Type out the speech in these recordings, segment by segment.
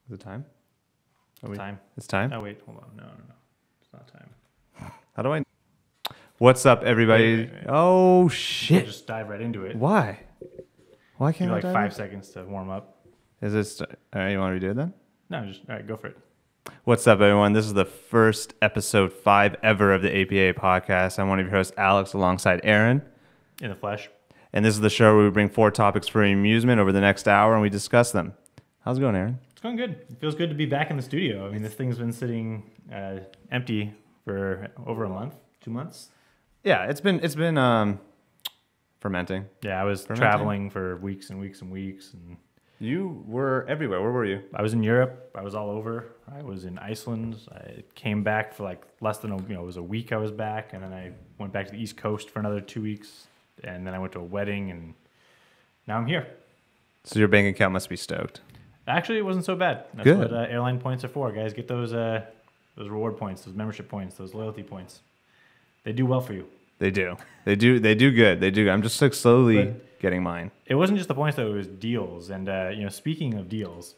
Is it time? Time. It's time? Oh, wait. Hold on. No. It's not time. How do I... What's up, everybody? Wait. Oh, We'll shit. just dive right into it. Why? Why can't Give I like dive 5 in? seconds to warm up. Is this... All right, you want to redo it then? No, just all right. Go for it. What's up, everyone? This is the first episode 5 ever of the APA podcast. I'm one of your hosts, Alex, alongside Aaron. In the flesh. And this is the show where we bring 4 topics for your amusement over the next hour, and we discuss them. How's it going, Aaron? It's going good. It feels good to be back in the studio. I mean, this thing's been sitting empty for over a month, 2 months. Yeah, it's been fermenting. Yeah, I was traveling for weeks and weeks and weeks, and You were everywhere. Where were you? I was in Europe. I was all over. I was in Iceland. I came back for like less than it was a week I was back, and then I went back to the East Coast for another 2 weeks, and then I went to a wedding, and now I'm here. So your bank account must be stoked. Actually, it wasn't so bad. That's Good. what airline points are for, guys. Get those reward points, those membership points, those loyalty points. They do well for you. They do. They do good. They do. I'm just like slowly But getting mine. it wasn't just the points, though. It was deals. And, speaking of deals.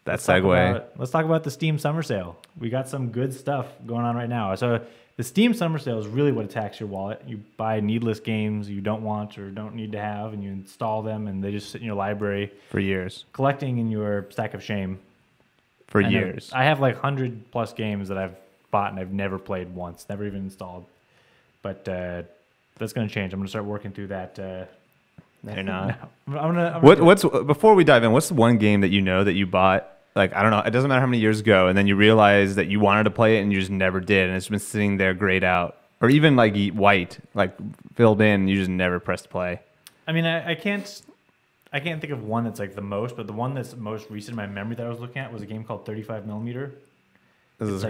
That segue. Let's talk about the Steam Summer Sale. We got some good stuff going on right now. So the Steam Summer Sale is really what attacks your wallet. You buy needless games you don't want or don't need to have, and you install them, and they just sit in your library. For years. Collecting in your stack of shame. For I know. years. I have like 100+ games that I've bought and I've never played once, never even installed. But that's going to change. I'm going to start working through that. They're not. I'm What's before we dive in? What's the one game that you know that you bought? Like, I don't know. It doesn't matter how many years ago, and then you realize that you wanted to play it and you just never did, and it's been sitting there grayed out, or even like white, like filled in. And you just never pressed play. I mean, I can't think of one that's like the most, but the one that's most recent in my memory that I was looking at was a game called 35mm. Is this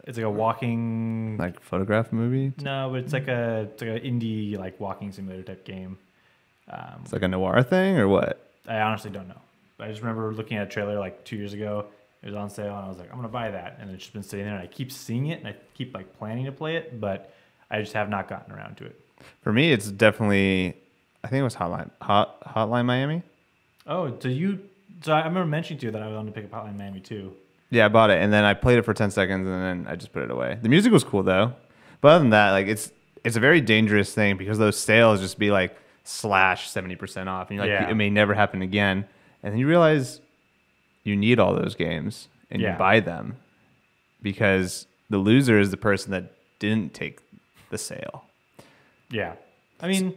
It's like a walking like photograph movie? No, but it's like an indie like walking simulator type game. It's like a noir thing or what? I honestly don't know. I just remember looking at a trailer like 2 years ago. It was on sale, and I was like, I'm gonna buy that. And it's just been sitting there, and I keep seeing it, and I keep like planning to play it, but I just have not gotten around to it. For me, it's definitely. I think it was Hotline Miami. Oh, so I remember mentioning to you that I was on to pick up Hotline Miami too. Yeah, I bought it, and then I played it for 10 seconds, and then I just put it away. The music was cool, though. But other than that, like it's a very dangerous thing because those sales just be like /70% off, and you're like, it may never happen again. And then you realize you need all those games, and you buy them because the loser is the person that didn't take the sale. Yeah, I mean,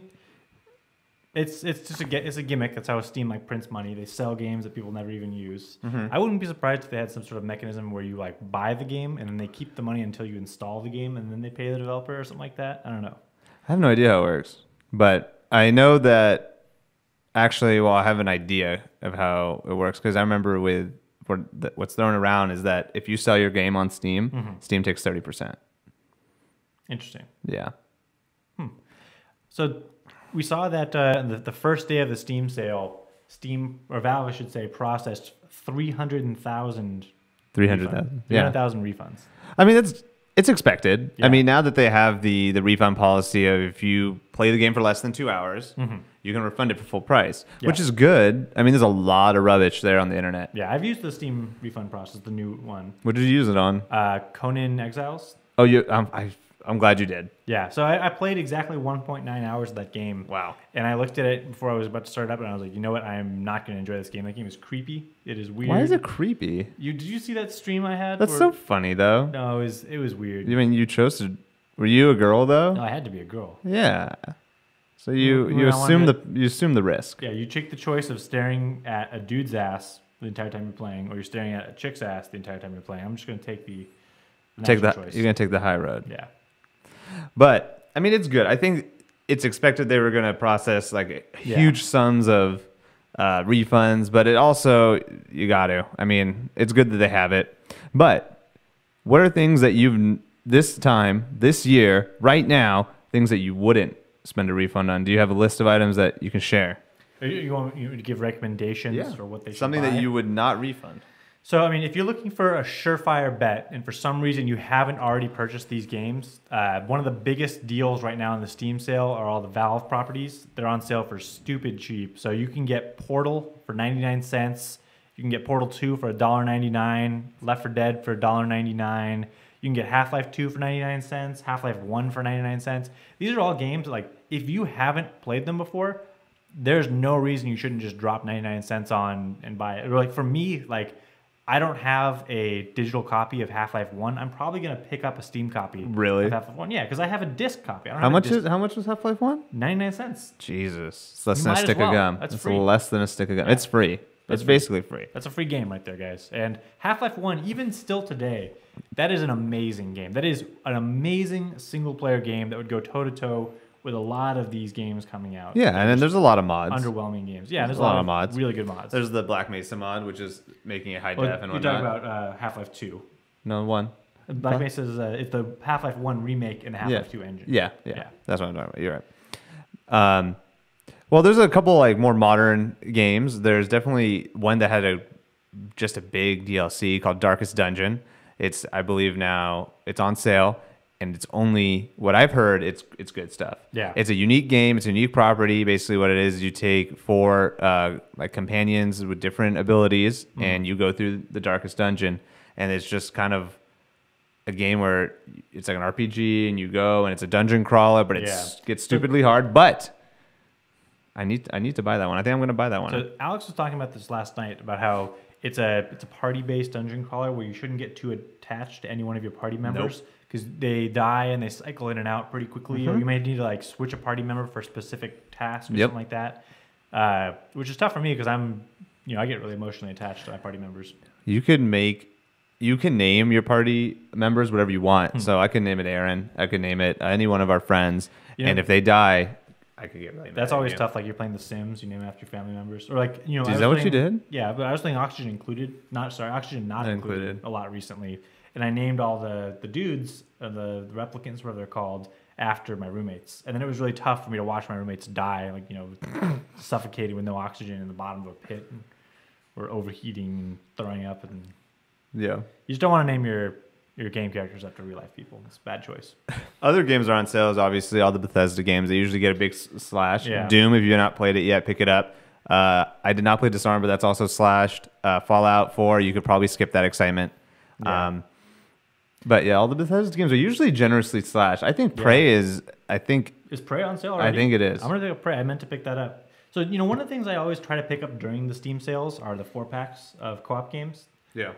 it's just a gimmick. That's how Steam like prints money. They sell games that people never even use. Mm-hmm. I wouldn't be surprised if they had some sort of mechanism where you like buy the game and then they keep the money until you install the game and then they pay the developer or something like that. I don't know. I have no idea how it works, but I know that actually, well, I have an idea of how it works because I remember what's thrown around is that if you sell your game on Steam, Steam takes 30%. Interesting. Yeah. So we saw that the first day of the Steam sale, Valve, I should say, processed 300,000 refunds. I mean, it's expected. Yeah. I mean, now that they have the refund policy of if you play the game for less than 2 hours, you can refund it for full price, which is good. I mean, there's a lot of rubbish there on the internet. Yeah, I've used the Steam refund process, the new one. What did you use it on? Conan Exiles. Oh, I'm glad you did. Yeah, so I played exactly 1.9 hours of that game. Wow. And I looked at it before I was about to start it up, and I was like, you know what? I am not going to enjoy this game. That game is creepy. It is weird. Why is it creepy? Did you see that stream I had? That's so funny, though. No, it was weird. You mean you chose to... Were you a girl, though? No, I had to be a girl. Yeah. So you assume the risk. Yeah, you take the choice of staring at a dude's ass the entire time you're playing, or you're staring at a chick's ass the entire time you're playing. I'm just going to take the choice. You're going to take the high road. Yeah. But, I mean, it's good. I think it's expected they were going to process like huge sums of refunds, but it also, you got to. I mean, it's good that they have it. But what are things that you've, this year, right now, things that you wouldn't spend a refund on? Do you have a list of items that you can share? You want to give recommendations for what they should Something buy? that you would not refund. So, I mean, if you're looking for a surefire bet, and for some reason you haven't already purchased these games, one of the biggest deals right now in the Steam sale are all the Valve properties. They're on sale for stupid cheap. So you can get Portal for 99 cents, You can get Portal 2 for $1.99, Left 4 Dead for $1.99. You can get Half-Life 2 for 99 cents, Half-Life 1 for 99 cents. These are all games, like, if you haven't played them before, there's no reason you shouldn't just drop 99 cents on and buy it. Or like, for me, like, I don't have a digital copy of Half-Life 1. I'm probably going to pick up a Steam copy Really? of Half-Life 1. Yeah, because I have a disc copy. I don't How have much how much was Half-Life 1? 99 cents. Jesus. It's less You than a might as stick of well. gum. That's It's free. less than a stick of gum. Yeah. It's free. It's basically free. That's a free game right there, guys. And Half-Life 1, even still today, that is an amazing game. That is an amazing single-player game that would go toe-to-toe with a lot of these games coming out. Yeah, and then there's a lot of mods. Underwhelming games. Yeah, there's a lot of mods. Really good mods. There's the Black Mesa mod, which is making it high def and you're whatnot. talking about Half-Life 2. No, 1. Black Mesa is it's the Half-Life 1 remake in the Half-Life 2 engine. Yeah. That's what I'm talking about. You're right. Well, there's a couple like more modern games. There's definitely one that had just a big DLC called Darkest Dungeon. It's, I believe now it's on sale, and it's only what I've heard. It's good stuff. Yeah. It's a unique game. It's a unique property. Basically, what it is, you take 4 like companions with different abilities, and you go through the Darkest Dungeon, and it's just kind of a game where it's like an RPG, and you go, and it's a dungeon crawler, but it gets stupidly hard. But I need to buy that one. I think I'm going to buy that one. So Alex was talking about this last night about how it's a party-based dungeon crawler where you shouldn't get too attached to any one of your party members because they die and they cycle in and out pretty quickly, or you may need to like switch a party member for a specific task or something like that. Which is tough for me because I get really emotionally attached to my party members. You can name your party members whatever you want. So I can name it Aaron. I could name it any one of our friends, and if they die, I could get really mad. That's always tough. Like you're playing The Sims, you name it after your family members, or like Is that what you did? Yeah, but I was playing Oxygen Included. Oxygen Not Included a lot recently, and I named all the dudes, the replicants, whatever they're called, after my roommates. And then it was really tough for me to watch my roommates die, like suffocating with no oxygen in the bottom of a pit, or overheating and throwing up, and you just don't want to name your game characters after real life people. It's a bad choice. Other games are on sale. Is obviously all the Bethesda games. They usually get a big slash. Yeah. Doom, if you've not played it yet, pick it up. I did not play Disarmed, but that's also slashed. Fallout 4, you could probably skip that excitement. Yeah. But yeah, all the Bethesda games are usually generously slashed. I think Prey is. Is Prey on sale already? I think it is. I'm gonna pick up Prey. I meant to pick that up. So one of the things I always try to pick up during the Steam sales are the 4-packs of co-op games. Yeah.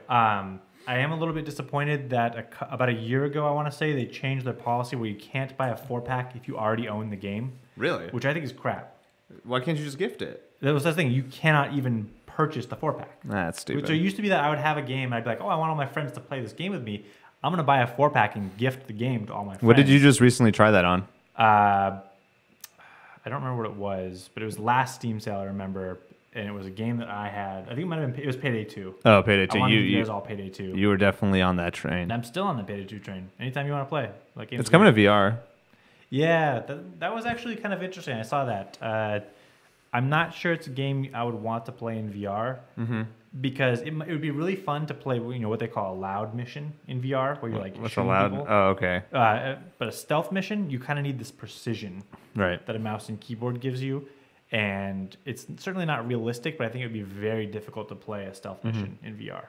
I am a little bit disappointed that about a year ago, I want to say, they changed their policy where you can't buy a 4-pack if you already own the game. Really? Which I think is crap. Why can't you just gift it? That was the thing. You cannot even purchase the 4-pack. That's stupid. So it used to be that I would have a game. I'd be like, oh, I want all my friends to play this game with me. I'm going to buy a 4-pack and gift the game to all my friends. What did you just recently try that on? I don't remember what it was, but it was last Steam sale, I remember. And it was a game that I had. I think it was Payday 2. Oh, Payday 2. I wanted you guys all Payday 2. You were definitely on that train. And I'm still on the Payday 2 train. Anytime you want to play. It's coming to VR. Yeah, that was actually kind of interesting. I saw that. I'm not sure it's a game I would want to play in VR because it would be really fun to play. What they call a loud mission in VR, where you're like what's a shooting loud? people. Oh, okay. But a stealth mission, you kind of need this precision, Right. that a mouse and keyboard gives you. And it's certainly not realistic, but I think it would be very difficult to play a stealth mission in VR.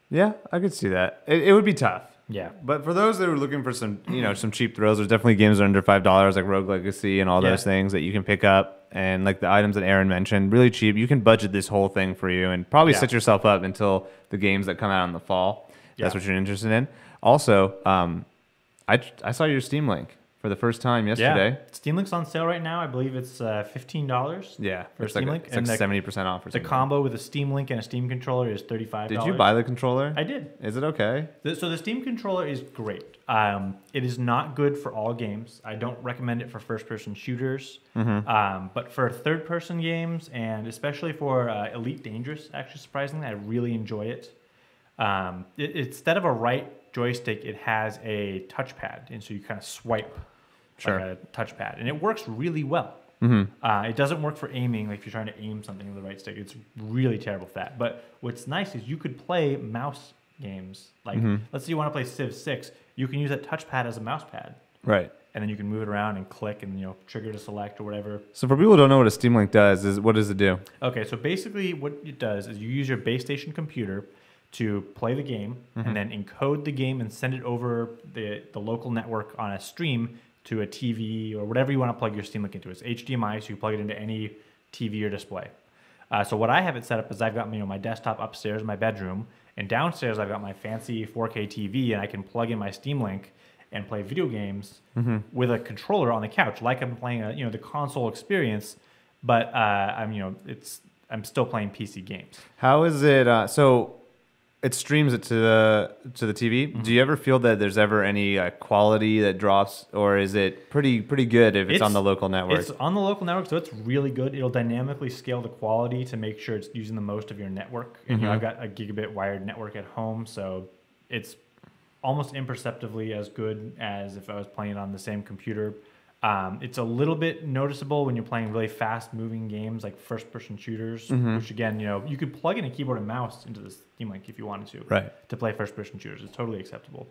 Yeah, I could see that. It would be tough. Yeah. But for those that are looking for some, some cheap thrills, there's definitely games that are under $5, like Rogue Legacy and all those things that you can pick up. And like the items that Aaron mentioned, really cheap. You can budget this whole thing for you and probably set yourself up until the games that come out in the fall. That's what you're interested in. Also, I saw your Steam link for the first time yesterday. Yeah. Steam Link's on sale right now. I believe it's $15. Yeah, for it's Steam like Link. It's like 70% off or The something. combo with a Steam Link and a Steam controller is $35. Did you buy the controller? I did. Is it okay? So the Steam controller is great. It is not good for all games. I don't recommend it for first-person shooters. But for third-person games, and especially for Elite Dangerous, actually surprisingly, I really enjoy it. Instead of a right joystick, it has a touchpad, and so you kind of swipe like a touchpad, and it works really well. It doesn't work for aiming, like if you're trying to aim something with the right stick. It's really terrible for that. But what's nice is you could play mouse games. Like, let's say you want to play Civ 6, you can use that touchpad as a mouse pad. Right. and then you can move it around and click and trigger to select or whatever. So for people who don't know what a Steam Link does, what does it do? Okay, so basically what it does is you use your base station computer to play the game and then encode the game and send it over the local network on a stream to a TV or whatever you want to plug your Steam Link into. It's HDMI, so you plug it into any TV or display. So what I have it set up is I've got my desktop upstairs in my bedroom, and downstairs I've got my fancy 4K TV, and I can plug in my Steam Link and play video games with a controller on the couch, like I'm playing the console experience, but I'm still playing PC games. How is it? So it streams it to the TV. Do you ever feel that there's ever any quality that drops, or is it pretty good if it's on the local network? It's on the local network, so it's really good. It'll dynamically scale the quality to make sure it's using the most of your network. And I've got a gigabit wired network at home, so it's almost imperceptibly as good as if I was playing on the same computer. It's a little bit noticeable when you're playing really fast-moving games like first-person shooters, which again, you could plug in a keyboard and mouse into the Steam Link if you wanted to play first-person shooters. It's totally acceptable.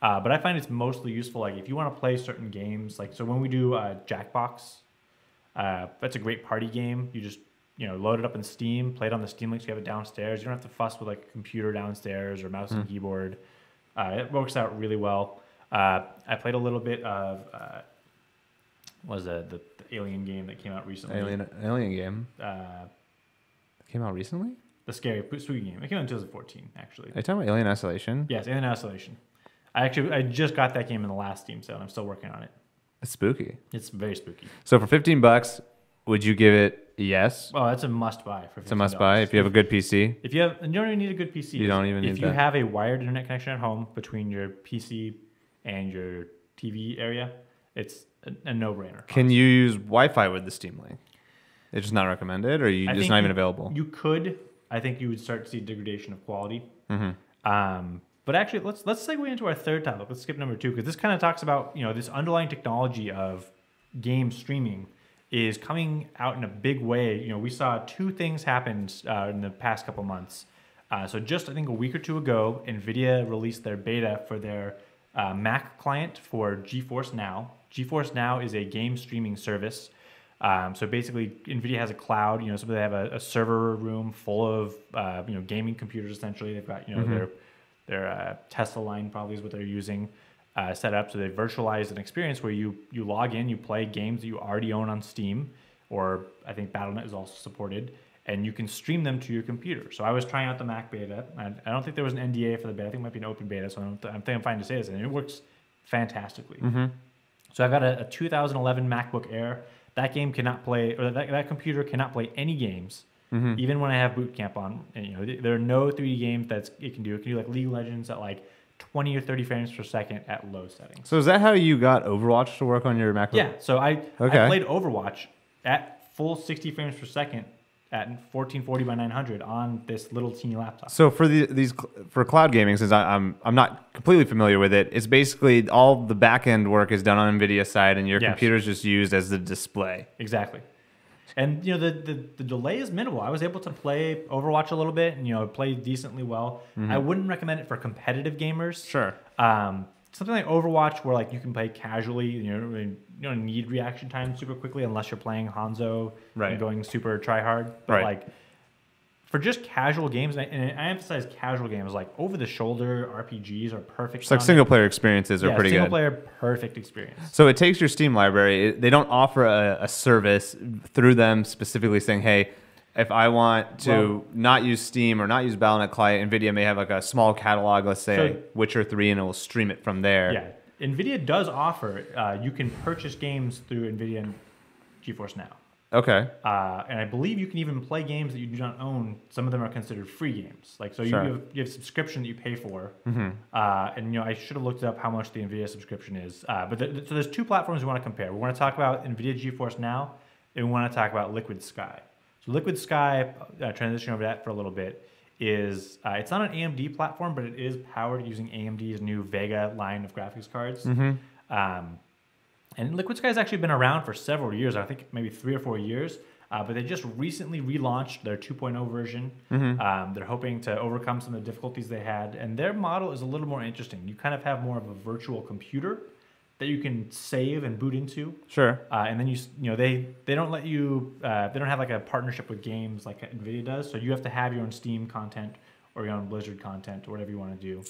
But I find it's mostly useful like if you want to play certain games. Like so when we do Jackbox, that's a great party game. You just load it up in Steam, play it on the Steam Link, so you have it downstairs. You don't have to fuss with like a computer downstairs or mouse and keyboard. It works out really well. I played a little bit of was the Alien game that came out recently. Alien game? Came out recently? The scary spooky game. It came out in 2014, actually. Are you talking about Alien Isolation? Yes, Alien Isolation. I just got that game in the last Steam sale, and I'm still working on it. It's spooky. It's very spooky. So for $15, would you give it a yes? Oh, that's a must-buy for $15. It's a must-buy if you have a good PC? You don't even need a good PC. You don't even need that. If you have a wired internet connection at home between your PC and your TV area, it's a no-brainer. Can you use Wi-Fi with the Steam Link? It's just not recommended, or just not even available? You could. I think you would start to see degradation of quality. But actually, let's segue into our third topic. Let's skip number 2, because this kind of talks about this underlying technology of game streaming is coming out in a big way. We saw 2 things happen in the past couple months. So just I think a week or 2 ago, NVIDIA released their beta for their Mac client for GeForce Now. GeForce Now is a game streaming service. So basically, NVIDIA has a cloud. So they have a server room full of gaming computers. Essentially, they've got their Tesla line probably is what they're using set up. So they virtualize an experience where you log in, you play games that you already own on Steam, or I think Battle.net is also supported, and you can stream them to your computer. So I was trying out the Mac beta, and I don't think there was an NDA for the beta. I think it might be an open beta, so I think I'm fine to say this, and it works fantastically. So I've got a 2011 MacBook Air. That game cannot play, or that computer cannot play any games, even when I have Boot Camp on. And, there are no 3D games that it can do. It can do like League of Legends at like 20 or 30 frames per second at low settings. So is that how you got Overwatch to work on your MacBook? Yeah. So I played Overwatch at full 60 frames per second at 1440 by 900 on this little teeny laptop. So for for cloud gaming, since I'm not completely familiar with it, it's basically all the back end work is done on NVIDIA's side, and your computer is just used as the display. Exactly. And the delay is minimal. I was able to play Overwatch a little bit, and play decently well. I wouldn't recommend it for competitive gamers. Sure. Something like Overwatch, where like you can play casually, you don't need reaction time super quickly unless you're playing Hanzo and going super try hard. But like for just casual games, and I emphasize casual games, like over the shoulder RPGs are perfect. It's like single player experiences are pretty good. Single player perfect experience. So it takes your Steam library. They don't offer a service through them specifically saying, hey, if I want to not use Steam or not use Battle.net client, NVIDIA may have like a small catalog, let's say Witcher 3, and it will stream it from there. Yeah, NVIDIA does offer, you can purchase games through NVIDIA and GeForce Now. Okay. And I believe you can even play games that you do not own. Some of them are considered free games. Like so, you have subscription that you pay for. And I should have looked up how much the NVIDIA subscription is. But so there's 2 platforms we want to compare. We want to talk about NVIDIA GeForce Now, and we want to talk about Liquid Sky. So Liquid Sky, transition over that for a little bit, is it's not an AMD platform, but it is powered using AMD's new Vega line of graphics cards. And Liquid Sky has actually been around for several years. I think maybe 3 or 4 years. But they just recently relaunched their 2.0 version. They're hoping to overcome some of the difficulties they had. And their model is a little more interesting. You kind of have more of a virtual computer that you can save and boot into. Sure. And then they don't let you they don't have like a partnership with games like Nvidia does. So you have to have your own Steam content or your own Blizzard content or whatever you want to do.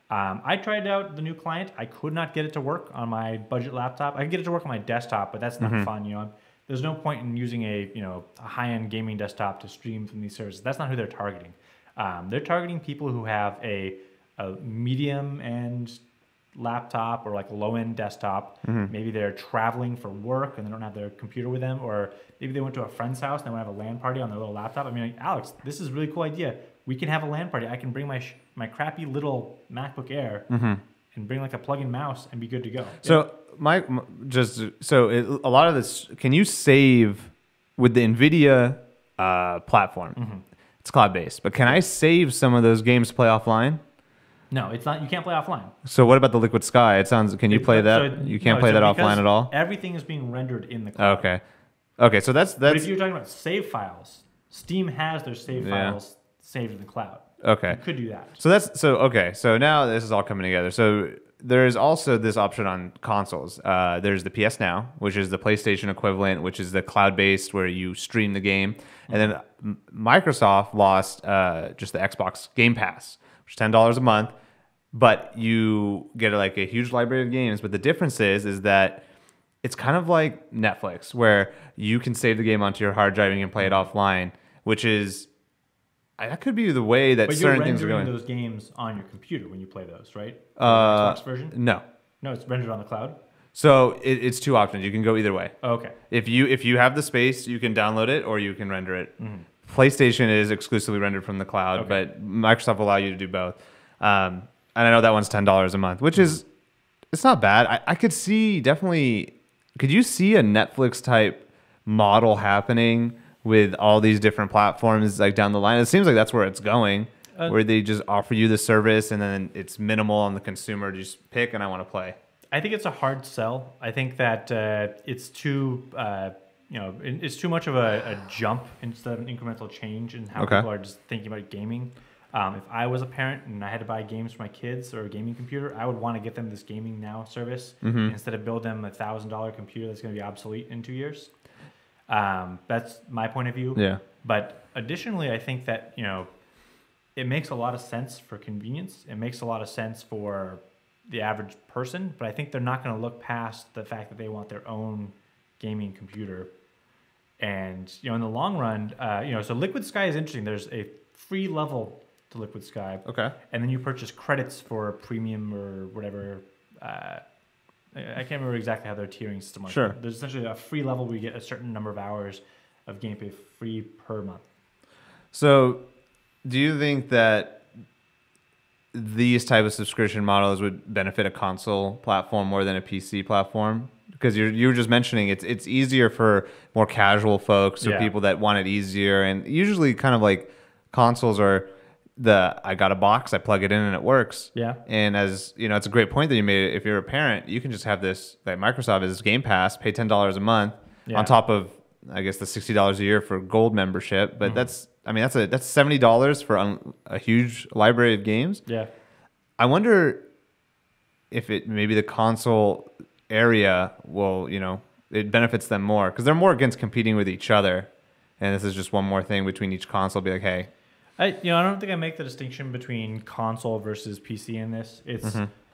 I tried out the new client. I could not get it to work on my budget laptop. I could get it to work on my desktop, but that's not fun. There's no point in using a high-end gaming desktop to stream from these services. That's not who they're targeting. They're targeting people who have a medium-end laptop or like low-end desktop. Maybe they're traveling for work and they don't have their computer with them, or maybe they went to a friend's house and they want to have a LAN party on their little laptop. I mean, like, Alex, this is a really cool idea. We can have a LAN party. I can bring my crappy little MacBook Air and bring like a plug-in mouse and be good to go. So a lot of this, can you save with the NVIDIA platform? It's cloud-based, but can I save some of those games to play offline? No, it's not. You can't play offline. So what about the Liquid Sky? It sounds. Can you play that? You can't play that offline at all. Everything is being rendered in the cloud. Okay. So that's. But if you're talking about save files, Steam has their save files saved in the cloud. Okay. You could do that. So now this is all coming together. So there is also this option on consoles. There's the PS Now, which is the PlayStation equivalent, which is the cloud-based where you stream the game. And then Microsoft lost just the Xbox Game Pass, which is $10 a month, but you get like a huge library of games. But the difference is that it's kind of like Netflix, where you can save the game onto your hard drive and you can play it offline, which is that could be the way that certain things are going. But you're rendering those games on your computer when you play those, right? Xbox version? No, it's rendered on the cloud. So it's two options. You can go either way. Okay. If you have the space, you can download it or you can render it. PlayStation is exclusively rendered from the cloud, but Microsoft will allow you to do both. And I know that one's $10 a month, which is it's not bad. I could see definitely. Could you see a Netflix type model happening with all these different platforms like down the line? It seems like that's where it's going, where they just offer you the service and then it's minimal on the consumer to just pick and I want to play. I think it's a hard sell. I think that it's too it's too much of a jump instead of an incremental change in how people are just thinking about gaming. If I was a parent and I had to buy games for my kids or a gaming computer, I would want to get them this Gaming Now service instead of build them a $1,000 computer that's going to be obsolete in 2 years. That's my point of view. Yeah. But additionally, I think that it makes a lot of sense for convenience. It makes a lot of sense for the average person, but I think they're not going to look past the fact that they want their own gaming computer. And in the long run, so Liquid Sky is interesting. There's a free level to Liquid Sky. Okay. And then you purchase credits for premium or whatever. I can't remember exactly how their tiering system works. Sure. There's essentially a free level where you get a certain number of hours of gameplay free per month. So, do you think that these type of subscription models would benefit a console platform more than a PC platform? Because you were just mentioning it's easier for more casual folks or people that want it easier, and usually kind of like consoles are I got a box, I plug it in and it works. Yeah. And as it's a great point that you made. If you're a parent, you can just have this like Microsoft is Game Pass, pay $10 a month on top of I guess the $60 a year for gold membership. But that's $70 for a huge library of games. Yeah. I wonder if maybe the console area will it benefits them more because they're more against competing with each other, and this is just one more thing between each console. Be like, hey. I don't think I make the distinction between console versus PC in this.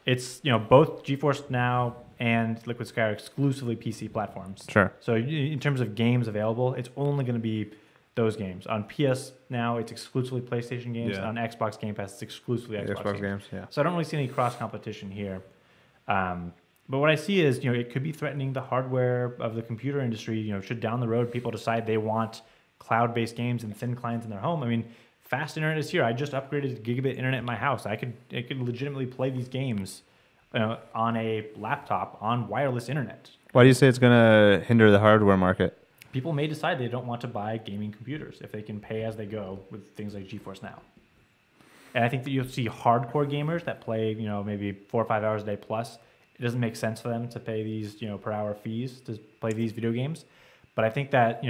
It's both GeForce Now and Liquid Sky are exclusively PC platforms. Sure. So in terms of games available, it's only going to be those games. On PS Now, it's exclusively PlayStation games. Yeah. On Xbox Game Pass, it's exclusively Xbox games. Yeah. So I don't really see any cross competition here. But what I see is it could be threatening the hardware of the computer industry. Should down the road people decide they want cloud-based games and thin clients in their home. I mean, fast internet is here. I just upgraded to gigabit internet in my house. I could legitimately play these games on a laptop on wireless internet. Why do you say it's going to hinder the hardware market? People may decide they don't want to buy gaming computers if they can pay as they go with things like GeForce Now. And I think that you'll see hardcore gamers that play, maybe 4 or 5 hours a day plus. It doesn't make sense for them to pay these, per hour fees to play these video games. But I think that,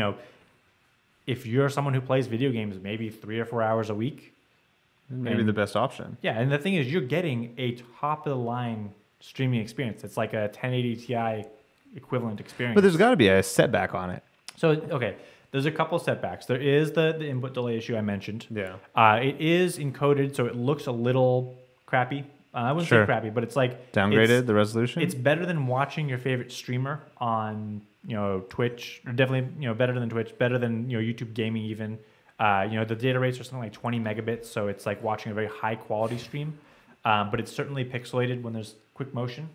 if you're someone who plays video games maybe 3 or 4 hours a week, maybe the best option. Yeah, and the thing is, you're getting a top of the line streaming experience. It's like a 1080 Ti equivalent experience. But there's got to be a setback on it. So, okay, there's a couple setbacks. There is the input delay issue I mentioned. Yeah. It is encoded, so it looks a little crappy. I wouldn't say crappy, but it's like downgraded the resolution. It's better than watching your favorite streamer on Twitch, or definitely better than Twitch, better than YouTube gaming even. The data rates are something like 20 megabits, so it's like watching a very high quality stream. But it's certainly pixelated when there's quick motion.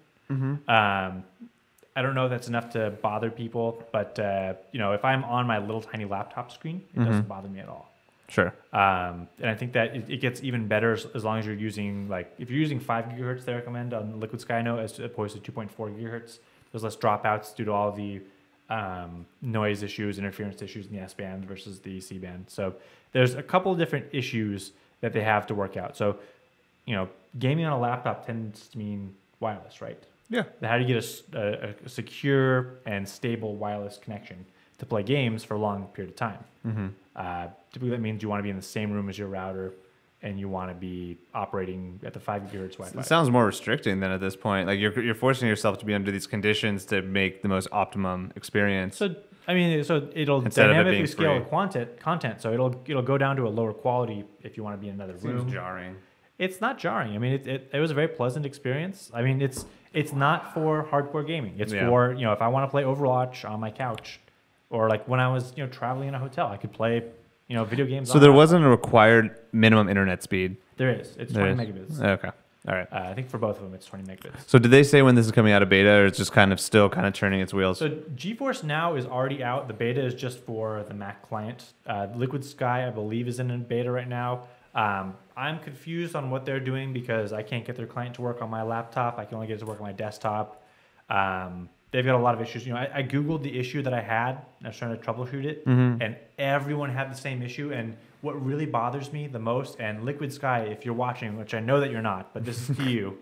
I don't know if that's enough to bother people, but if I'm on my little tiny laptop screen, it doesn't bother me at all. Sure. And I think that it gets even better as long as you're using, if you're using 5 gigahertz, they recommend on Liquid Sky Note as opposed to 2.4 gigahertz. There's less dropouts due to all the noise issues, interference issues in the S band versus the C band. So there's a couple of different issues that they have to work out. So, gaming on a laptop tends to mean wireless, right? Yeah. How do you get a secure and stable wireless connection to play games for a long period of time? Typically, that means you want to be in the same room as your router, and you want to be operating at the 5 gigahertz Wi-Fi. It sounds more restricting than at this point. Like you're forcing yourself to be under these conditions to make the most optimum experience. So it'll dynamically scale the content. So it'll go down to a lower quality if you want to be in another room. Seems jarring. It's not jarring. I mean, it was a very pleasant experience. I mean, it's not for hardcore gaming. It's for if I want to play Overwatch on my couch, or like when I was traveling in a hotel, I could play video games. So there wasn't a required minimum internet speed. There is. It's 20 megabits. Okay. All right. I think for both of them, it's 20 megabits. So did they say when this is coming out of beta, or it's just still turning its wheels? So GeForce Now is already out. The beta is just for the Mac client. Liquid Sky, I believe, is in a beta right now. I'm confused on what they're doing because I can't get their client to work on my laptop. I can only get it to work on my desktop. They've got a lot of issues. I Googled the issue that I had. I was trying to troubleshoot it, and everyone had the same issue. And what really bothers me the most, and Liquid Sky, if you're watching, which I know that you're not, but this is to you,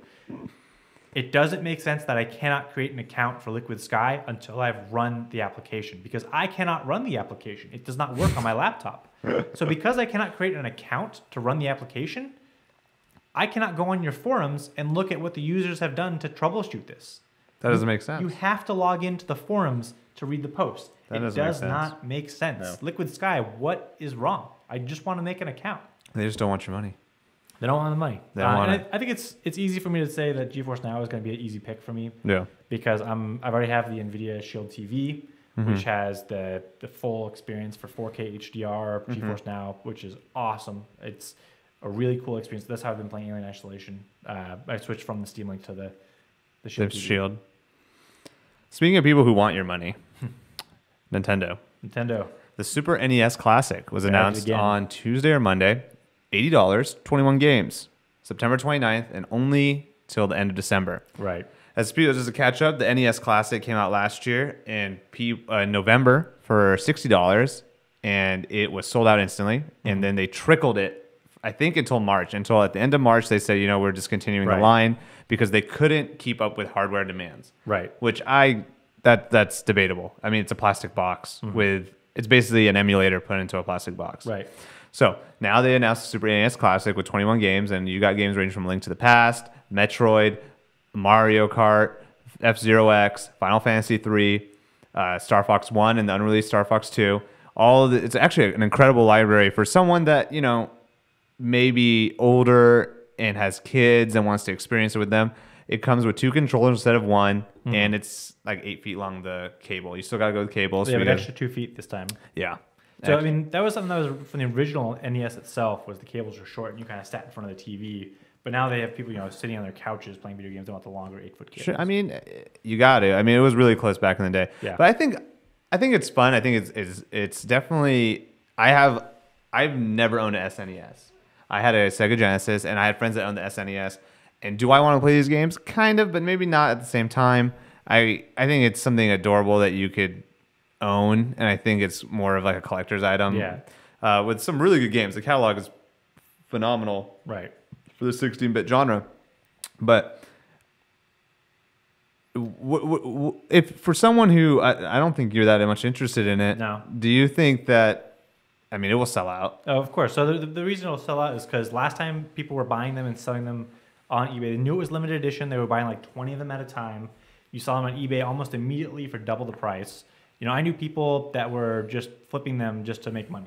it doesn't make sense that I cannot create an account for Liquid Sky until I've run the application, because I cannot run the application. It does not work on my laptop. So because I cannot create an account to run the application, I cannot go on your forums and look at what the users have done to troubleshoot this. That doesn't make sense. You have to log into the forums to read the post. It does not make sense. No. Liquid Sky, what is wrong? I just want to make an account. They just don't want your money. They don't want the money. They don't want it. I think it's easy for me to say that GeForce Now is going to be an easy pick for me. Yeah. Because I've already have the NVIDIA Shield TV, which has the full experience for 4K HDR, GeForce Now, which is awesome. It's a really cool experience. That's how I've been playing Alien Isolation. I switched from the Steam Link to the Shield TV. Shield. Speaking of people who want your money, Nintendo. The Super NES Classic was announced on Tuesday or Monday. $80, 21 games. September 29th, and only till the end of December. Right. As a catch up, the NES Classic came out last year in November for $60, and it was sold out instantly. And then they trickled it, I think, until March. Until at the end of March, they said, we're discontinuing the line because they couldn't keep up with hardware demands. Right. Which that's debatable. I mean, it's a plastic box it's basically an emulator put into a plastic box. Right. So now they announced the Super NES Classic with 21 games, and you got games ranging from Link to the Past, Metroid, Mario Kart, F-Zero X, Final Fantasy 3, Star Fox 1, and the unreleased Star Fox 2. It's actually an incredible library for someone that, may be older and has kids and wants to experience it with them. It comes with 2 controllers instead of 1, and it's like 8 feet long, the cable. You still got to go with cables. Yeah, but extra 2 feet this time. Yeah. So, I mean, that was something that was from the original NES itself, was the cables were short and you kind of sat in front of the TV. But now they have people, sitting on their couches playing video games. They want the longer 8-foot cables. Sure. I mean, you got to. I mean, it was really close back in the day. Yeah. But I think it's fun. I think it's definitely. I've never owned an SNES. I had a Sega Genesis, and I had friends that owned the SNES. And do I want to play these games? Kind of, but maybe not at the same time. I think it's something adorable that you could own, and I think it's more of like a collector's item. Yeah. With some really good games. The catalog is phenomenal. Right. For the 16-bit genre. But if for someone who I don't think you're that much interested in it, no. Do you think that, it will sell out? Oh, of course. So the reason it'll sell out is because last time people were buying them and selling them on eBay. They knew it was limited edition. They were buying like 20 of them at a time. You saw them on eBay almost immediately for double the price. You know, I knew people that were just flipping them just to make money.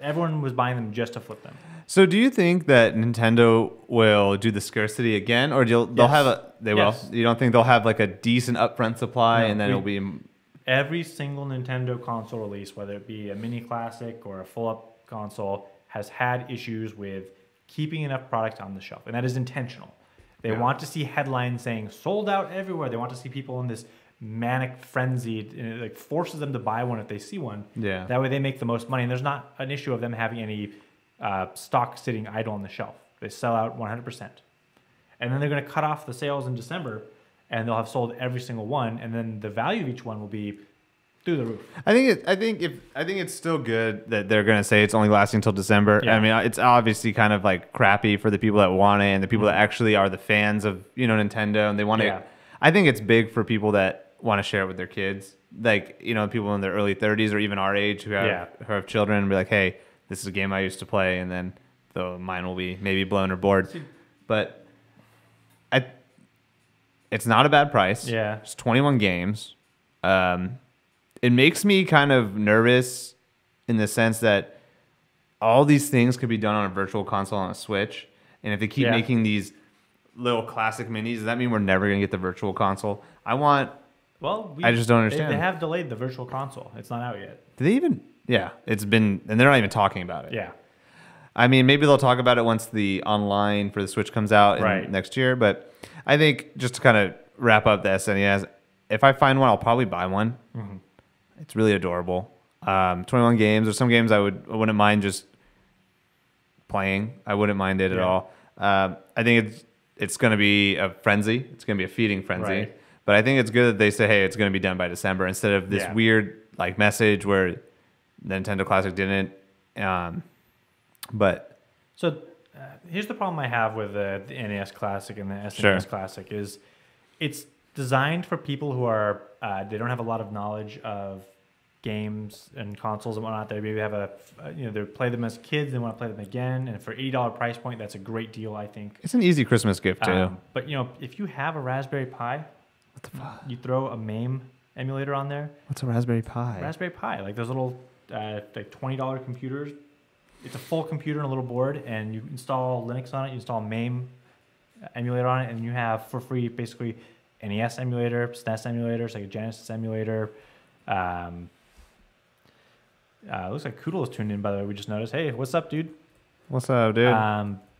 Everyone was buying them just to flip them. So, do you think that Nintendo will do the scarcity again, or they'll have they will? You don't think they'll have like a decent upfront supply, and then it'll be every single Nintendo console release, whether it be a mini classic or a full up console, has had issues with keeping enough product on the shelf, and that is intentional. They want to see headlines saying sold out everywhere. They want to see people in this manic frenzy, and it like forces them to buy one if they see one. Yeah. That way they make the most money, and there's not an issue of them having any stock sitting idle on the shelf. They sell out 100%, and then they're going to cut off the sales in December, and they'll have sold every single one, and then the value of each one will be through the roof. I think it's still good that they're going to say it's only lasting until December. Yeah. I mean, it's obviously kind of like crappy for the people that want it and the people that actually are the fans of, you know, Nintendo, and they want to. I think it's big for people that want to share it with their kids, like, you know, people in their early 30s or even our age who have children, and be like, hey, this is a game I used to play, and then the mine will be maybe blown or bored. But it's not a bad price. Yeah, it's 21 games. It makes me kind of nervous in the sense that all these things could be done on a virtual console on a Switch. And if they keep making these little classic minis, does that mean we're never going to get the virtual console? I just don't understand. They have delayed the virtual console. It's not out yet. Did they even? Yeah, it's been, and they're not even talking about it. Yeah. I mean, maybe they'll talk about it once the online for the Switch comes out next year. But I think just to kind of wrap up the SNES, if I find one, I'll probably buy one. Mm-hmm. It's really adorable. 21 games. There's some games I wouldn't mind just playing. I wouldn't mind it at all. I think it's going to be a frenzy. It's going to be a feeding frenzy. Right. But I think it's good that they say, hey, it's going to be done by December, instead of this weird like message where the Nintendo Classic didn't. But so here's the problem I have with the NES Classic and the SNES Classic is it's designed for people who are they don't have a lot of knowledge of games and consoles and whatnot. They maybe have they play them as kids, they want to play them again, and for $80 price point, that's a great deal, I think. It's an easy Christmas gift too. But you know, if you have a Raspberry Pi, what the fuck? You throw a MAME emulator on there. What's a Raspberry Pi? Raspberry Pi, like those little like $20 computers. It's a full computer and a little board, and you install Linux on it. You install MAME emulator on it, and you have for free basically NES emulator, SNES emulator, Sega Genesis emulator. Looks like Koodle is tuned in, by the way. We just noticed. Hey, what's up, dude? What's up, dude?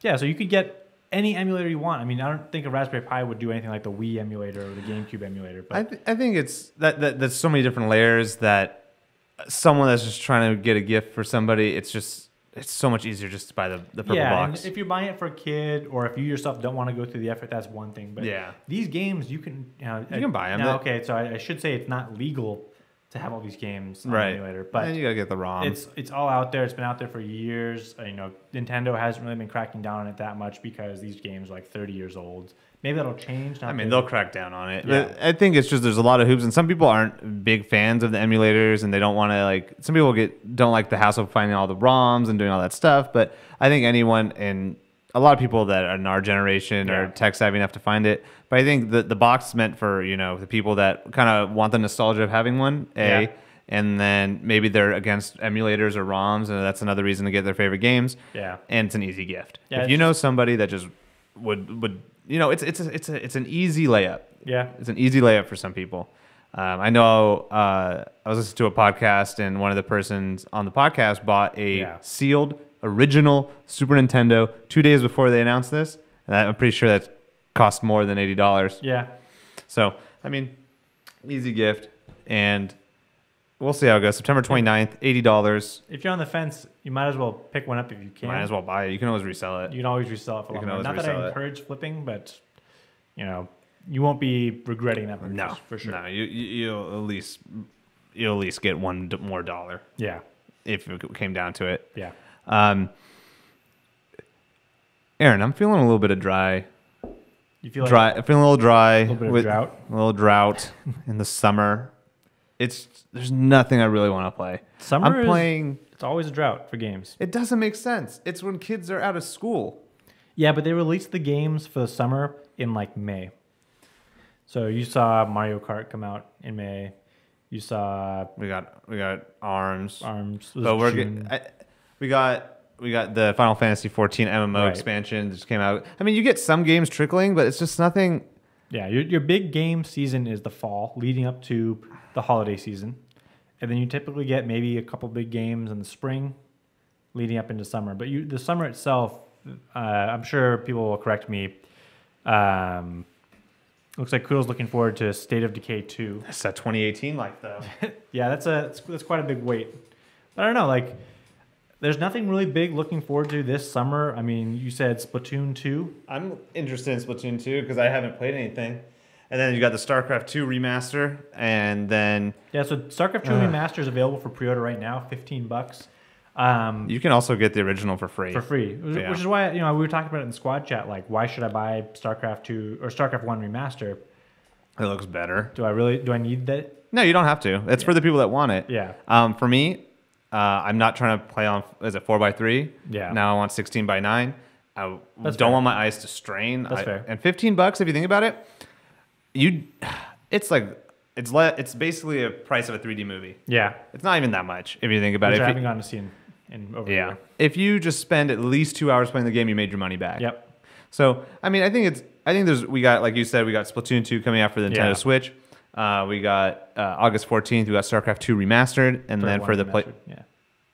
Yeah, so you could get any emulator you want. I mean, I don't think a Raspberry Pi would do anything like the Wii emulator or the GameCube emulator. But I think it's that's so many different layers that someone that's just trying to get a gift for somebody, it's so much easier just to buy the purple box. And if you're buying it for a kid, or if you yourself don't want to go through the effort, that's one thing. But these games, you can buy them. Now, okay, so I should say it's not legal to have all these games on the emulator, but and you gotta get the ROM. It's all out there. It's been out there for years. You know, Nintendo hasn't really been cracking down on it that much because these games are like 30 years old. Maybe that'll change. I mean, they'll crack down on it. Yeah. But I think it's just there's a lot of hoops, and some people aren't big fans of the emulators, and they don't want to like. Some people don't like the hassle of finding all the ROMs and doing all that stuff. But I think anyone, and a lot of people that are in our generation are tech savvy enough to find it. But I think the box is meant for, you know, the people that kind of want the nostalgia of having one. And then maybe they're against emulators or ROMs, and that's another reason to get their favorite games. Yeah, and it's an easy gift. Yeah, if you know somebody that just would. You know, it's an easy layup. Yeah, it's an easy layup for some people. I know I was listening to a podcast, and one of the persons on the podcast bought a sealed original Super Nintendo 2 days before they announced this, and I'm pretty sure that cost more than $80. Yeah. So I mean, easy gift, and we'll see how it goes. September 29th, $80. If you're on the fence, you might as well pick one up if you can. Might as well buy it. You can always resell it. You can always resell it for long. Not that I encourage flipping, but you know, you won't be regretting that purchase. No, for sure. No, you'll at least get one more dollar. Yeah, if it came down to it. Yeah. Aaron, I'm feeling a little bit of dry. You feel dry? I'm feeling a little dry. A little bit of drought. A little drought in the summer. There's nothing I really want to play. It's always a drought for games. It doesn't make sense. It's when kids are out of school. Yeah, but they released the games for the summer in like May. So you saw Mario Kart come out in May. You saw We got ARMS. But we got the Final Fantasy 14 MMO expansion that just came out. I mean, you get some games trickling, but it's just nothing. Yeah, your big game season is the fall, leading up to the holiday season, and then you typically get maybe a couple big games in the spring, leading up into summer. But the summer itself, I'm sure people will correct me. Looks like Kudo's looking forward to State of Decay 2. That's that 2018 life, though. Yeah, that's quite a big wait. But I don't know, like, there's nothing really big looking forward to this summer. I mean, you said Splatoon 2. I'm interested in Splatoon 2 because I haven't played anything. And then you got the StarCraft 2 remaster, and then... Yeah, so StarCraft 2 remaster is available for pre-order right now, $15. You can also get the original for free. Which is why, we were talking about it in Squad Chat, like, why should I buy StarCraft 2 or StarCraft 1 remaster? It looks better. Do I need that? No, you don't have to. It's for the people that want it. Yeah. For me, I'm not trying to play on, is it 4x3? Yeah. Now I want 16:9. I don't want my eyes to strain. That's fair. And $15, if you think about it, it's basically a price of a 3D movie. Yeah. It's not even that much if you think about it. I haven't gotten to see in over a year. If you just spend at least 2 hours playing the game, you made your money back. Yep. So I mean, I think we got, like you said, we got Splatoon 2 coming out for the Nintendo Switch. We got August 14th. We got StarCraft 2 remastered, and then for the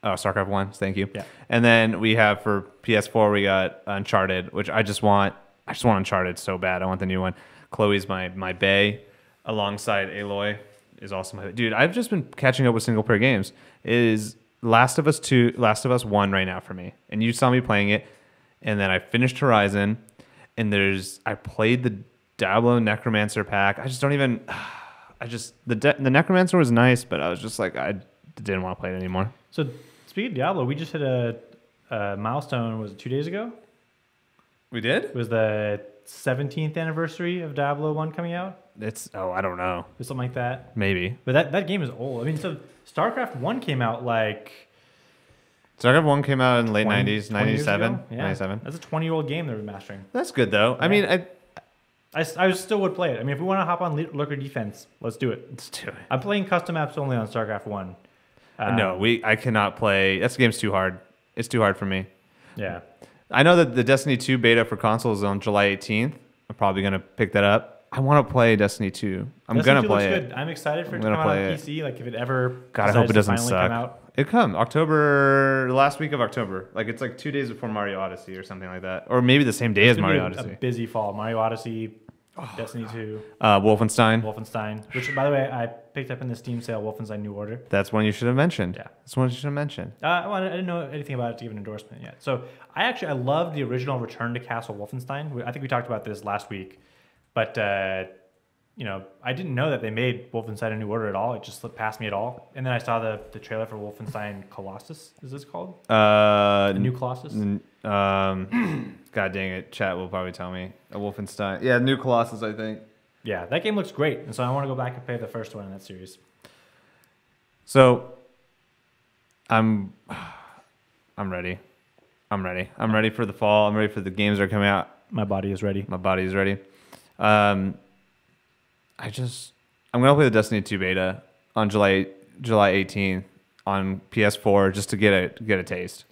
StarCraft 1. Thank you. Yeah. And then we have for PS4 we got Uncharted, which I just want Uncharted so bad. I want the new one. Chloe's my bae, alongside Aloy is also my dude. I've just been catching up with single player games. It is Last of Us 2, Last of Us 1 right now for me, and you saw me playing it, and then I finished Horizon, and I played the Diablo Necromancer pack. I just don't even. The Necromancer was nice, but I was just like, I didn't want to play it anymore. So speaking of Diablo, we just hit a milestone. Was it 2 days ago? We did? It was the 17th anniversary of Diablo 1 coming out. I don't know. Or something like that. Maybe. But that game is old. I mean, so StarCraft 1 came out like... StarCraft 1 came out in late 90s, 97. Yeah. 97. That's a 20-year-old game they're remastering. That's good, though. Yeah. I mean, I still would play it. I mean, if we want to hop on Lurker Defense, let's do it. Let's do it. I'm playing custom maps only on StarCraft 1. No, I cannot play. That game's too hard. It's too hard for me. Yeah. I know that the Destiny 2 beta for consoles is on July 18th. I'm probably going to pick that up. I want to play Destiny 2. I'm going to play it. Good. I'm excited for it to come out on PC. Like, if it ever I hope it doesn't suck. Come out. It come the last week of October. Like, it's like 2 days before Mario Odyssey or something like that. Or maybe the same day as Mario Odyssey. A busy fall. Mario Odyssey, Destiny 2. Wolfenstein. Which, by the way, I picked up in the Steam sale, Wolfenstein New Order. That's one you should have mentioned. Yeah. That's one you should have mentioned. I didn't know anything about it to give an endorsement yet. So I love the original Return to Castle Wolfenstein. I think we talked about this last week. But, I didn't know that they made Wolfenstein A New Order at all. It just slipped past me at all. And then I saw the trailer for Wolfenstein Colossus. Is this called? The New Colossus? God dang it. Chat will probably tell me. A Wolfenstein. Yeah, New Colossus, I think. Yeah, that game looks great. And so I want to go back and play the first one in that series. So, I'm ready. I'm ready for the fall. I'm ready for the games that are coming out. My body is ready. I'm gonna play the Destiny 2 beta on July 18th on PS4 just to get a taste.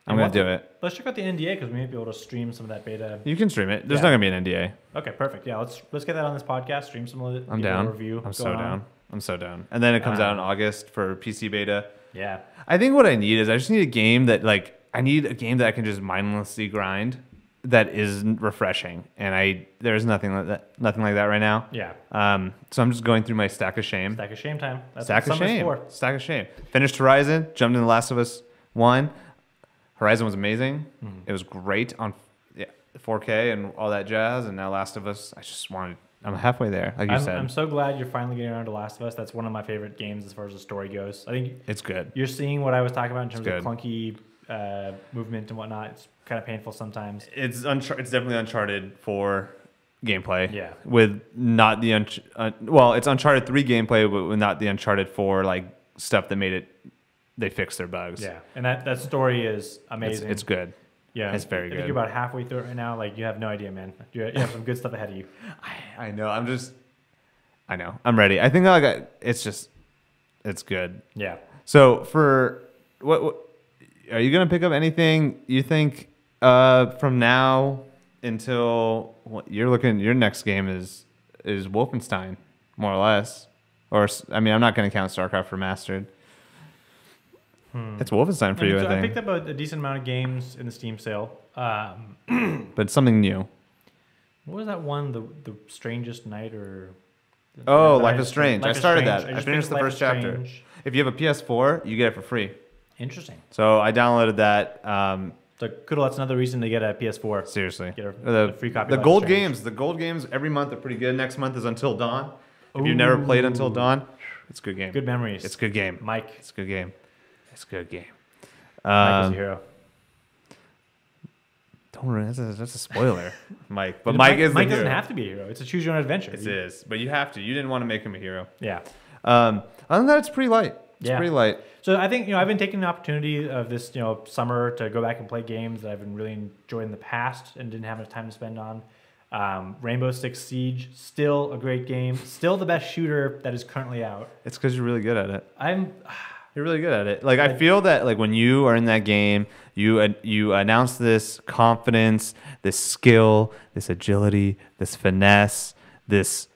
I'm gonna do it. Let's check out the NDA because we may be able to stream some of that beta. You can stream it. There's not gonna be an NDA. Okay, perfect. Yeah, let's get that on this podcast. Stream some of it. I'm down. Review. I'm so down. And then it comes out in August for PC beta. Yeah. I think what I need is I just need a game that I can just mindlessly grind. That is refreshing, and there's nothing like that right now. Yeah. So I'm just going through my stack of shame. Stack of shame time. That's Stack of shame. Finished Horizon. Jumped into Last of Us 1. Horizon was amazing. Mm-hmm. It was great on 4K and all that jazz. And now Last of Us. I'm halfway there, like you said. I'm so glad you're finally getting around to Last of Us. That's one of my favorite games as far as the story goes. I think it's good. You're seeing what I was talking about in terms of clunky movement and whatnot. It's kind of painful sometimes. It's definitely Uncharted 4 gameplay. Yeah. With not the it's Uncharted 3 gameplay, but with not the Uncharted 4 like stuff that made it. They fixed their bugs. Yeah, and that story is amazing. It's good. Yeah, It's very I good. think you're about halfway through it right now. Like, you have no idea, man. You have some good stuff ahead of you. I know. I know. I'm ready. I think like it's good. Yeah. So for what are you gonna pick up anything you think from now until what you're looking? Your next game is Wolfenstein, more or less. Or I mean, I'm not gonna count StarCraft Remastered. It's Wolfenstein for you, So I I think. picked up a decent amount of games in the Steam sale. But something new. What was that one? The Strangest Night or? Oh, that Life is Strange. I Life is started Strange. that. I just finished the Life first is chapter. Strange. If you have a PS4, you get it for free. Interesting. So I downloaded that. So cool. That's another reason to get a PS4. Seriously, Get a free copy. The of Life is gold Strange. games. The gold games every month are pretty good. Next month is Until Dawn. If you've never played Until Dawn, it's a good game. Good memories. It's a good game. Mike. It's a good game. It's a good game. Mike is a hero. Don't worry, that's a spoiler, Mike. But And Mike is the Mike hero. doesn't have to be a hero. It's a choose your own adventure. It is, but you have to. You didn't want to make him a hero. Yeah. Other than that, it's pretty light. It's Yeah. pretty light. So I think I've been taking the opportunity of this summer to go back and play games that I've been really enjoying in the past and didn't have enough time to spend on. Rainbow Six Siege, still a great game, still the best shooter that is currently out. It's because you're really good at it. I'm You're really good at it. Like I feel that like when you are in that game, you announce this confidence, this skill, this agility, this finesse, this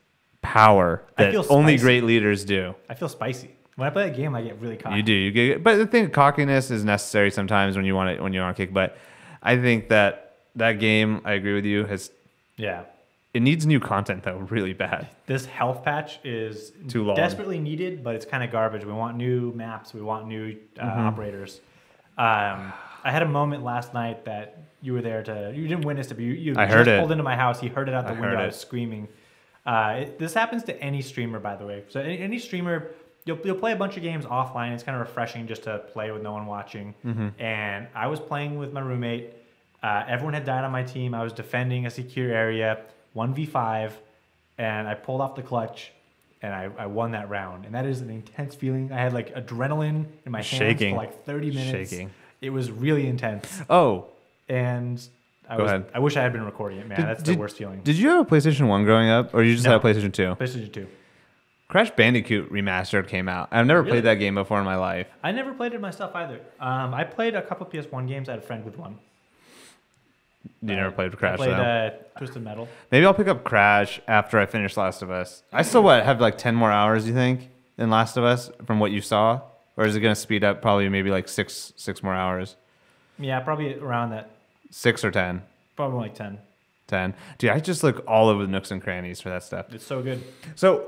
power that feel only spicy. great leaders do. I feel spicy when I play that game. I get really cocky. You do. You get, but the thing, cockiness is necessary sometimes when you want it when you're on a kick. But I think that game, I agree with you, Yeah. it needs new content though, really bad. This health patch is Too long. desperately needed, but it's kind of garbage. We want new maps. We want new operators. I had a moment last night that you were there you didn't witness it, but you I just heard it. pulled into my house. You heard it out the I window. heard I it. was screaming. This happens to any streamer, by the way. So any streamer, you'll play a bunch of games offline. It's kind of refreshing just to play with no one watching. And I was playing with my roommate. Everyone had died on my team. I was defending a secure area, 1v5, and I pulled off the clutch, and I won that round. And that is an intense feeling. I had like adrenaline in my hands Shaking. for like 30 minutes. Shaking. It was really intense. Oh, And Go ahead. I wish I had been recording it, man. That's the worst feeling. Did you have a PlayStation 1 growing up, or you just No. had a PlayStation 2? PlayStation 2. Crash Bandicoot Remastered came out. I've never Really? played that game before in my life. I never played it myself either. I played a couple PS1 games. I had a friend with one. You never played Crash, I played though? Twisted Metal. Maybe I'll pick up Crash after I finish Last of Us. I still have like 10 more hours, you think, in Last of Us from what you saw? Or is it going to speed up probably maybe like six more hours? Yeah, probably around that. 6 or 10? Probably like 10. 10. Dude, I just look all over the nooks and crannies for that stuff. It's so good. So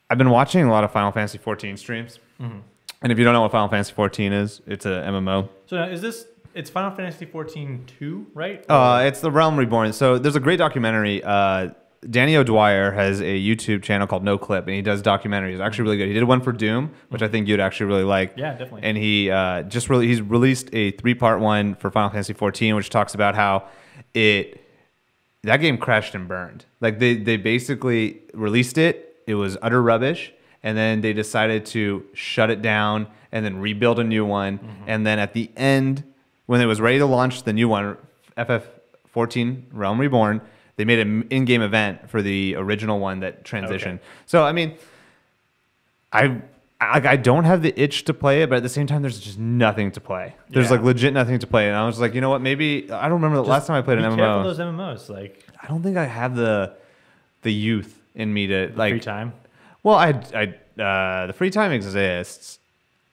I've been watching a lot of Final Fantasy 14 streams. And if you don't know what Final Fantasy 14 is, it's a MMO. So now, it's Final Fantasy 14 2, right? It's the Realm Reborn. So there's a great documentary. Danny O'Dwyer has a YouTube channel called No Clip, and he does documentaries. Actually, really good. He did one for Doom, which I think you'd actually really like. Yeah, definitely. And he's released a 3-part one for Final Fantasy 14, which talks about how that game crashed and burned. Like they basically released it. It was utter rubbish, and then they decided to shut it down and then rebuild a new one. And then at the end, when it was ready to launch the new one, FF14 Realm Reborn, they made an in-game event for the original one that transitioned. Okay. So I mean, I don't have the itch to play it, but at the same time, there's just nothing to play. There's Yeah. like legit nothing to play, and I was like, you know what? Maybe I don't remember the last time I played an Be careful MMO. those MMOs, like I don't think I have the youth in me to like free time. Well, the free time exists.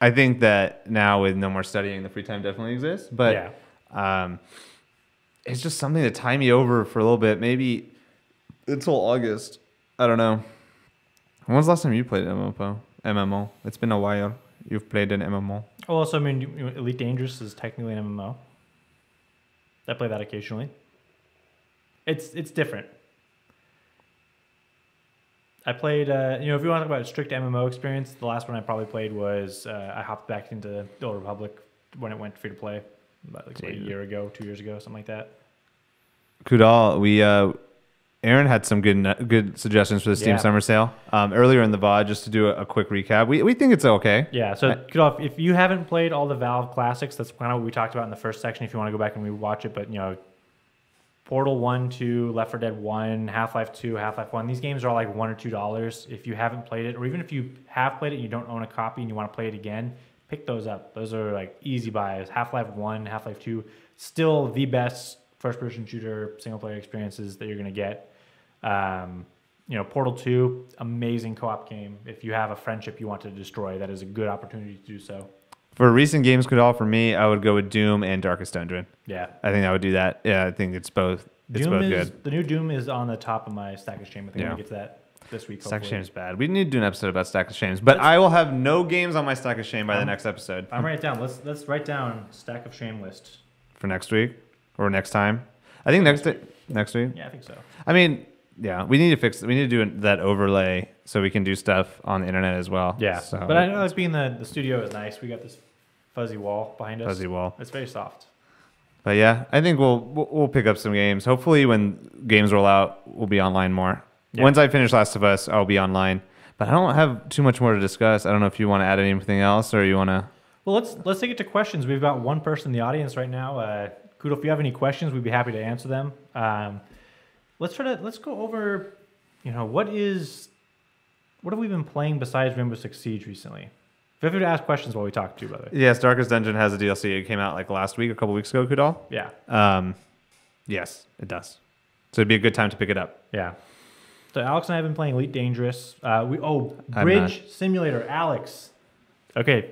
I think that now with no more studying, the free time definitely exists. But it's just something to tie me over for a little bit, maybe until August. I don't know. When was the last time you played MMO? It's been a while. You've played an MMO. Oh, also, I mean, Elite Dangerous is technically an MMO. I play that occasionally. It's different. I played, if you want to talk about a strict MMO experience, the last one I probably played was I hopped back into the Old Republic when it went free to play about like a year ago, 2 years ago, something like that. Kudal, Aaron had some good suggestions for the Steam Summer Sale earlier in the VOD. Just to do a quick recap, we think it's okay. Yeah. So if you haven't played all the Valve classics, that's kind of what we talked about in the first section. If you want to go back and rewatch it, but Portal 1, 2, Left 4 Dead 1, Half-Life 2, Half-Life 1. These games are like $1 or $2. If you haven't played it, or even if you have played it and you don't own a copy and you want to play it again, pick those up. Those are like easy buys. Half-Life 1, Half-Life 2, still the best first-person shooter single-player experiences that you're going to get. Portal 2, amazing co-op game. If you have a friendship you want to destroy, that is a good opportunity to do so. For recent games could all for me, I would go with Doom and Darkest Dungeon. Yeah. I think I would do that. Yeah, I think it's both. It's both good. The new Doom is on the top of my stack of shame. I think I'm going to get to that this week. Stack of Shame is bad. We need to do an episode about Stack of Shames, but I will have no games on my Stack of Shame by the next episode. I'm writing it down. Let's write down Stack of Shame list. For next week or next time. I think next week. Yeah, I think so. I mean, yeah, we need to fix it. We need to do that overlay so we can do stuff on the internet as well. Yeah, so, but I know it's being the studio is nice. We got this fuzzy wall behind us. Fuzzy wall. It's very soft. But yeah, I think we'll pick up some games. Hopefully, when games roll out, we'll be online more. Yeah. Once I finish Last of Us, I'll be online. But I don't have too much more to discuss. I don't know if you want to add anything else or you want to. Well, let's take it to questions. We've got one person in the audience right now. Kudo, if you have any questions, we'd be happy to answer them. Let's go over. What have we been playing besides Rainbow Six Siege recently? Feel free to ask questions while we talk too, by the way. Yes, Darkest Dungeon has a DLC. It came out like last week, a couple weeks ago, Kudal. Yeah. Yes, it does. So it'd be a good time to pick it up. Yeah. So Alex and I have been playing Elite Dangerous. Bridge Simulator, Alex. Okay,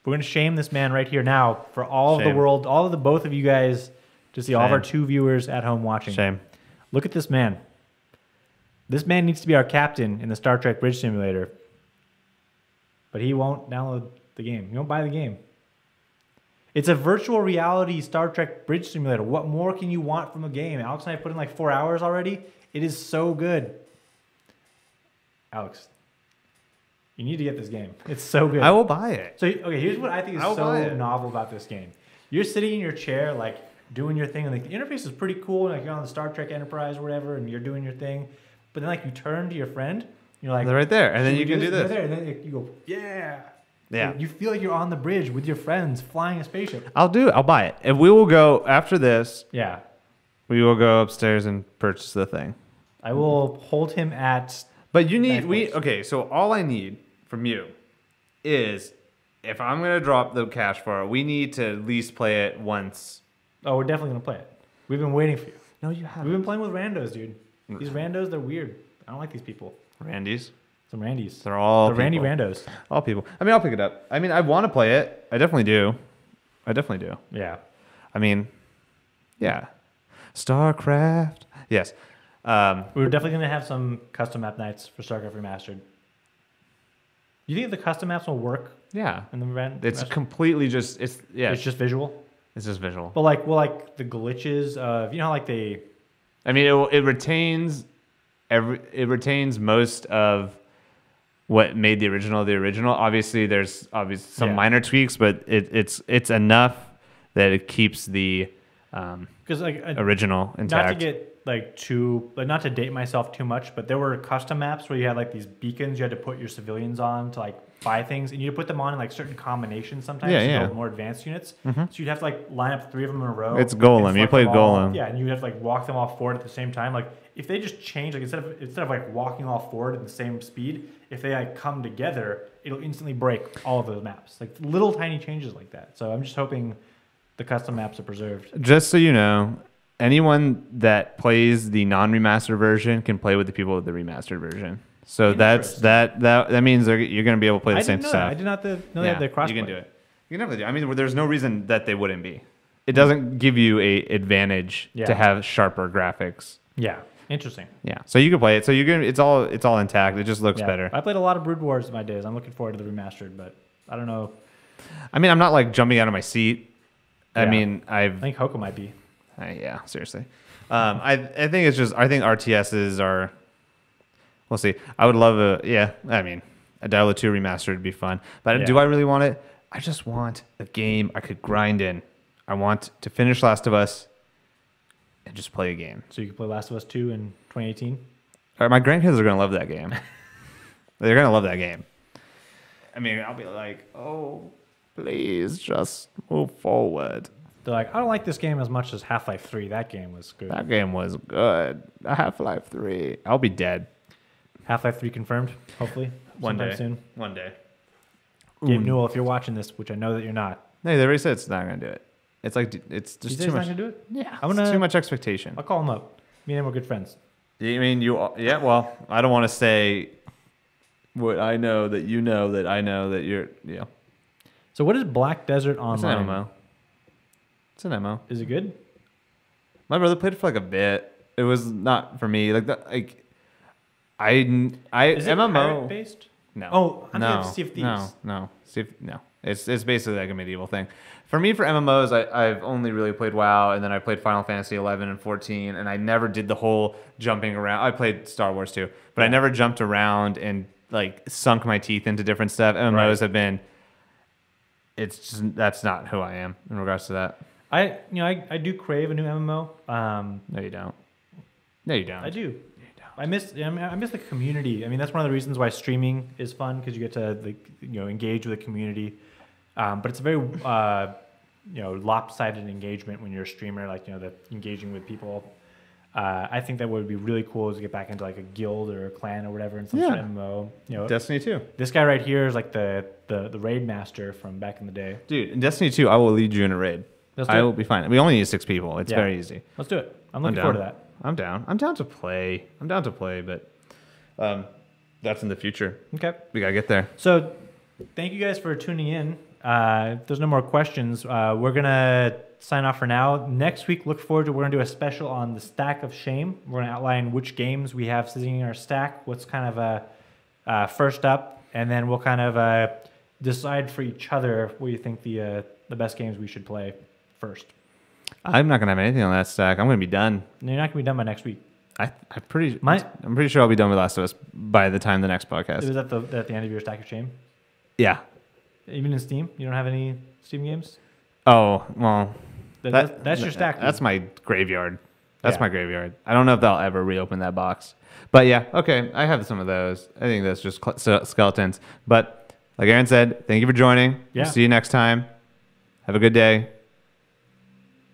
we're gonna shame this man right here now for all of the world, all of the both of you guys, to see all of our 2 viewers at home watching. Shame. Look at this man. This man needs to be our captain in the Star Trek Bridge Simulator. But he won't download the game. He won't buy the game. It's a virtual reality Star Trek Bridge Simulator. What more can you want from a game? Alex and I put in like 4 hours already. It is so good. Alex, you need to get this game. It's so good. I will buy it. So, okay, here's what I think is so novel about this game. You're sitting in your chair, like, doing your thing, and like, the interface is pretty cool. Like, you're on the Star Trek Enterprise or whatever, and you're doing your thing. But then, like, you turn to your friend, you're like, they're right there, and then you can do this. Right there, and then you go, yeah. Yeah. You feel like you're on the bridge with your friends flying a spaceship. I'll buy it. And we will go, after this, yeah, we will go upstairs and purchase the thing. I will hold him at... But you need, okay, so all I need from you is, if I'm going to drop the cash for it, we need to at least play it once. Oh, we're definitely going to play it. We've been waiting for you. No, you haven't. We've been playing with randos, dude. These randos, they're weird. I don't like these people. Randies? Some Randys. They're all the Randy randos. All people. I mean, I'll pick it up. I mean, I want to play it. I definitely do. Yeah. I mean, yeah. StarCraft. Yes. We're definitely going to have some custom map nights for StarCraft Remastered. You think the custom maps will work? Yeah. In the it's completely just, it's just visual? It's just visual. But like the glitches of, how like they... I mean, it retains most of what made the original. Obviously, there's some minor tweaks, but it's enough that it keeps the original intact. Not to get not to date myself too much, but there were custom maps where you had like these beacons you had to put your civilians on to like buy things, and you put them on in like certain combinations sometimes to build more advanced units. Mm-hmm. So you'd have to like line up 3 of them in a row. It's Golem. You played Golem. Yeah, and you'd have to like walk them all forward at the same time. Like if they just change, like instead of like walking all forward at the same speed, if they like come together, it'll instantly break all of those maps. Like little tiny changes like that. So I'm just hoping the custom maps are preserved. Just so you know, anyone that plays the non-remastered version can play with the people with the remastered version. So that means you're going to be able to play the same stuff. I did not know they had the crossplay. You can do it. You can definitely do it. I mean, there's no reason that they wouldn't be. It doesn't give you a advantage to have sharper graphics. Yeah, interesting. Yeah, so you can play it. So it's all intact. It just looks better. I played a lot of Brood Wars in my days. I'm looking forward to the remastered, but I don't know. I mean, I'm not like jumping out of my seat. Yeah. I mean, I think Hoko might be. Yeah, seriously. I think it's just, I think RTSs are, we'll see. I would love a Diablo 2 remastered would be fun. But do I really want it? I just want a game I could grind in. I want to finish Last of Us and just play a game. So you can play Last of Us 2 and 2018. All right, my grandkids are gonna love that game. They're gonna love that game. I mean, I'll be like, oh, please just move forward. They're like, I don't like this game as much as Half-Life 3. That game was good. That game was good. Half-Life 3. I'll be dead. Half-Life 3 confirmed, hopefully. One day. Soon. One day. Gabe Newell, if you're watching this, which I know that you're not. No, they already said it's not going to do it. It's like, it's just too much. Not gonna do it? Yeah. It's too much expectation. I'll call him up. Me and him are good friends. You mean yeah, well, I don't want to say what I know that you know that I know that you're, yeah. So what is Black Desert Online? It's an MMO. It's an MMO. Is it good? My brother played it for like a bit. It was not for me. Like is it MMO pirate based? No. Oh, I'm no, thinking of Sea of Thieves. No. It's basically like a medieval thing. For me, for MMOs, I've only really played WoW, and then I played Final Fantasy 11 and 14, and I never did the whole jumping around. I played Star Wars too, but I never jumped around and like sunk my teeth into different stuff. MMOs have been. It's just that's not who I am in regards to that. I do crave a new MMO. No, you don't. No, you don't. I do. I miss the community. I mean, that's one of the reasons why streaming is fun because you get to engage with the community. But it's a very lopsided engagement when you're a streamer, the engaging with people. I think that would be really cool to get back into like a guild or a clan or whatever in some sort of MMO. Destiny 2. This guy right here is like the raid master from back in the day. Dude, in Destiny 2, I will lead you in a raid. I will be fine. We only need 6 people. It's very easy. Let's do it. I'm looking forward to that. I'm down. I'm down to play. But that's in the future. Okay. We gotta get there. So thank you guys for tuning in. If there's no more questions, we're gonna sign off for now. Next week, look forward to we're gonna do a special on the stack of shame. We're gonna outline which games we have sitting in our stack, what's kind of first up, and then we'll kind of decide for each other what you think the best games we should play first. I'm not gonna have anything on that stack. I'm gonna be done. No, you're not gonna be done by next week. I'm pretty sure I'll be done with Last of Us by the time the next podcast. Is that at the end of your stack of shame? Yeah. Even in Steam, you don't have any Steam games. Oh well, that's your stack. That's my graveyard. That's my graveyard. I don't know if they'll ever reopen that box. But yeah, okay, I have some of those. I think that's just skeletons. But like Aaron said, thank you for joining. Yeah. We'll see you next time. Have a good day.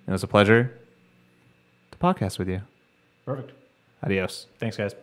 It was a pleasure to podcast with you. Perfect. Adios. Thanks, guys.